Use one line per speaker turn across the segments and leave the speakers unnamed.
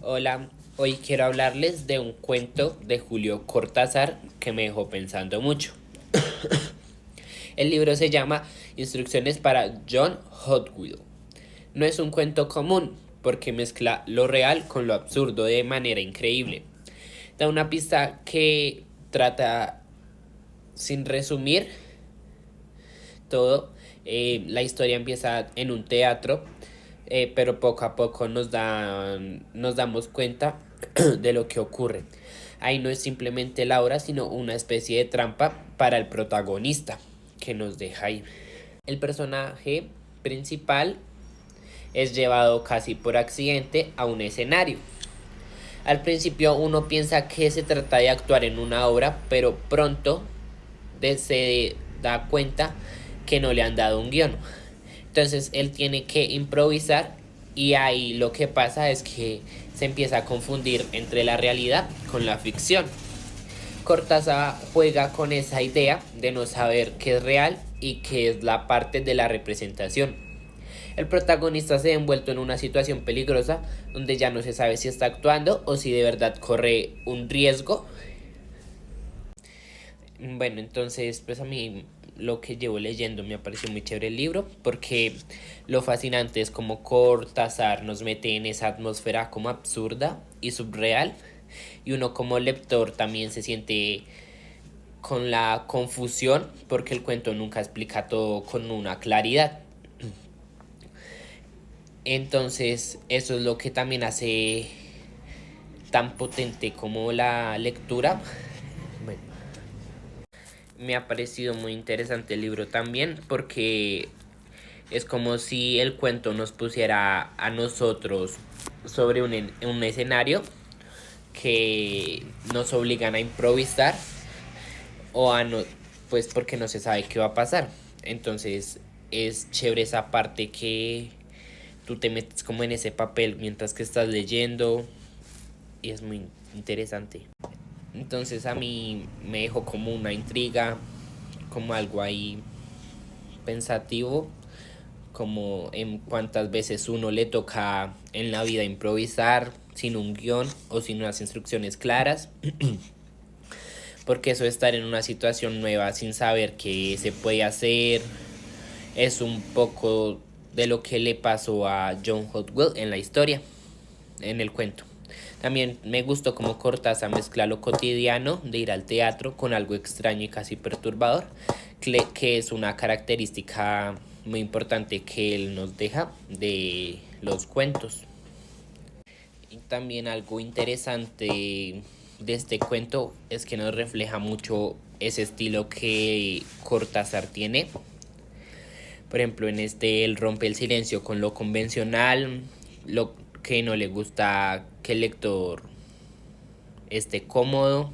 Hola, hoy quiero hablarles de un cuento de Julio Cortázar que me dejó pensando mucho. El libro se llama Instrucciones para John Hotwheel. No es un cuento común porque mezcla lo real con lo absurdo de manera increíble. Da una pista que trata, sin resumir todo, la historia empieza en un teatro, pero poco a poco nos damos cuenta de lo que ocurre. Ahí no es simplemente la obra, sino una especie de trampa para el protagonista que nos deja ahí. El personaje principal es llevado casi por accidente a un escenario. Al principio uno piensa que se trata de actuar en una obra, pero pronto se da cuenta que no le han dado un guión. Entonces él tiene que improvisar y ahí lo que pasa es que se empieza a confundir entre la realidad con la ficción. Cortázar juega con esa idea de no saber qué es real y qué es la parte de la representación. El protagonista se ve envuelto en una situación peligrosa donde ya no se sabe si está actuando o si de verdad corre un riesgo. Bueno, entonces pues a mí lo que llevo leyendo me ha parecido muy chévere el libro porque lo fascinante es como Cortázar nos mete en esa atmósfera como absurda y subreal, y uno como lector también se siente con la confusión porque el cuento nunca explica todo con una claridad. Entonces eso es lo que también hace tan potente como la lectura. Bueno, me ha parecido muy interesante el libro también porque es como si el cuento nos pusiera a nosotros sobre un escenario que nos obligan a improvisar o a no, pues porque no se sabe qué va a pasar. Entonces es chévere esa parte que tú te metes como en ese papel mientras que estás leyendo y es muy interesante. Entonces a mí me dejó como una intriga, como algo ahí pensativo, como en cuántas veces uno le toca en la vida improvisar sin un guión o sin unas instrucciones claras, porque eso de estar en una situación nueva sin saber qué se puede hacer es un poco de lo que le pasó a John Hotwell en la historia, en el cuento. También me gustó cómo Cortázar mezcla lo cotidiano de ir al teatro con algo extraño y casi perturbador, que es una característica muy importante que él nos deja de los cuentos. Y también algo interesante de este cuento es que nos refleja mucho ese estilo que Cortázar tiene. Por ejemplo, en este él rompe el silencio con lo convencional, lo que no le gusta que el lector esté cómodo.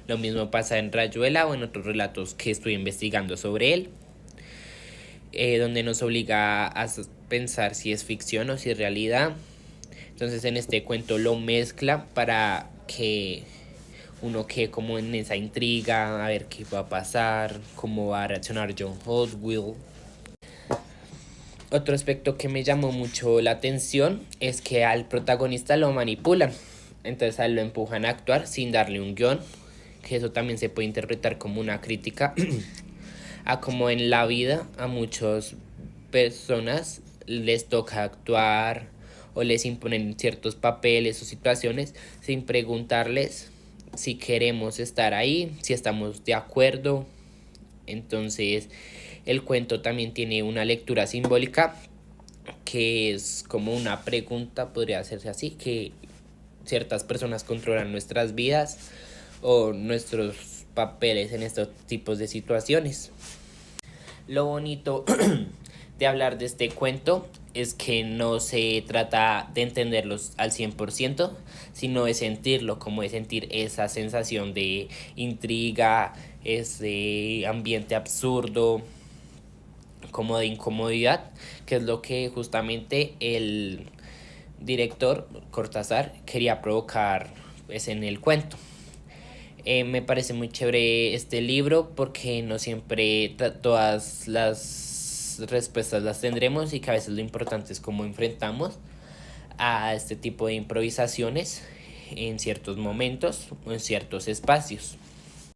Lo mismo pasa en Rayuela o en otros relatos que estoy investigando sobre él, donde nos obliga a pensar si es ficción o si es realidad. Entonces en este cuento lo mezcla para que uno quede como en esa intriga, a ver qué va a pasar, cómo va a reaccionar John Hotwheel. Otro aspecto que me llamó mucho la atención es que al protagonista lo manipulan. Entonces a él lo empujan a actuar sin darle un guión, que eso también se puede interpretar como una crítica a como en la vida a muchas personas les toca actuar o les imponen ciertos papeles o situaciones sin preguntarles si queremos estar ahí, si estamos de acuerdo. Entonces el cuento también tiene una lectura simbólica que es como una pregunta, podría hacerse así, que ciertas personas controlan nuestras vidas o nuestros papeles en estos tipos de situaciones. Lo bonito de hablar de este cuento es que no se trata de entenderlos al 100%, sino de sentirlo, como de sentir esa sensación de intriga, ese ambiente absurdo, como de incomodidad, que es lo que justamente el director Cortázar quería provocar pues, en el cuento. Me parece muy chévere este libro porque no siempre todas las respuestas las tendremos y que a veces lo importante es cómo enfrentamos a este tipo de improvisaciones en ciertos momentos o en ciertos espacios.